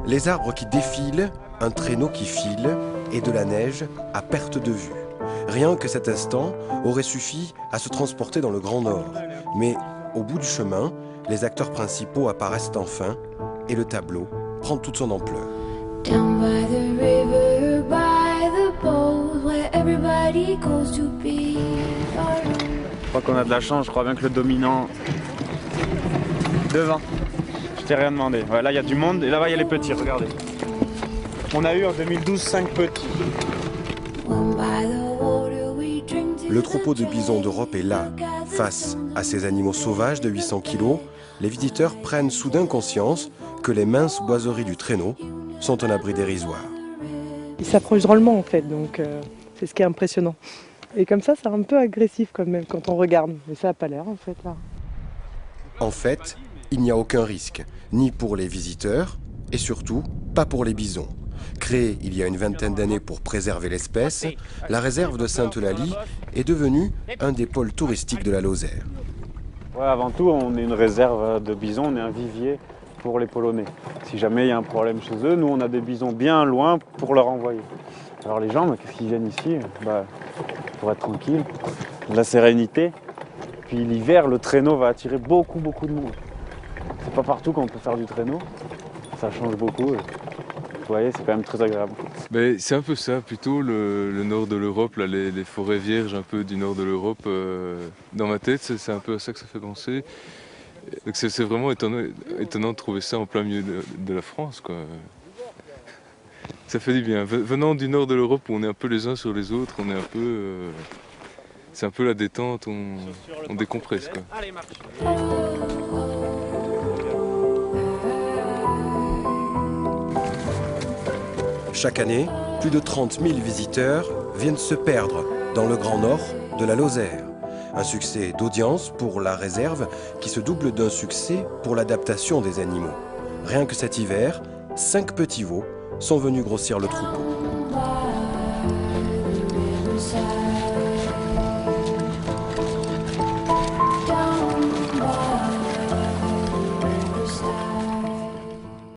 Les arbres qui défilent, un traîneau qui file et de la neige à perte de vue. Rien que cet instant aurait suffi à se transporter dans le Grand Nord. Mais au bout du chemin, les acteurs principaux apparaissent enfin et le tableau prend toute son ampleur. Down by the river, by the boat, where everybody goes to be alone. Je crois qu'on a de la chance, je crois bien que le dominant... Devant. Je t'ai rien demandé. Ouais, là, il y a du monde et là-bas, il y a les petits, regardez. On a eu en 2012 5 petits. One by the water, we drink to Le troupeau de bisons d'Europe est là. Face à ces animaux sauvages de 800 kilos, les visiteurs prennent soudain conscience que les minces boiseries du traîneau sont un abri dérisoire. Ils s'approchent drôlement en fait, donc c'est ce qui est impressionnant. Et comme ça, c'est un peu agressif quand même quand on regarde, mais ça n'a pas l'air en fait là. En fait, il n'y a aucun risque, ni pour les visiteurs, et surtout pas pour les bisons. Créée il y a une vingtaine d'années pour préserver l'espèce, la réserve de Sainte-Eulalie est devenue un des pôles touristiques de la Lozère. Ouais, avant tout, on est une réserve de bisons, on est un vivier pour les Polonais. Si jamais il y a un problème chez eux, nous on a des bisons bien loin pour leur envoyer. Alors les gens, qu'est-ce qu'ils viennent ici? Pour être tranquille, de la sérénité. Puis l'hiver, le traîneau va attirer beaucoup de monde. C'est pas partout qu'on peut faire du traîneau, ça change beaucoup. Vous voyez, c'est quand même très agréable. Mais c'est un peu ça, plutôt le nord de l'Europe, là, les forêts vierges un peu du nord de l'Europe. Dans ma tête, c'est un peu à ça que ça fait penser. Donc c'est vraiment étonnant de trouver ça en plein milieu de la France, quoi. Ça fait du bien. Venant du nord de l'Europe où on est un peu les uns sur les autres, on est un peu... c'est un peu la détente, on décompresse, quoi. Allez, marche. Chaque année, plus de 30 000 visiteurs viennent se perdre dans le Grand Nord de la Lozère. Un succès d'audience pour la réserve qui se double d'un succès pour l'adaptation des animaux. Rien que cet hiver, 5 petits veaux sont venus grossir le troupeau. by the riverside.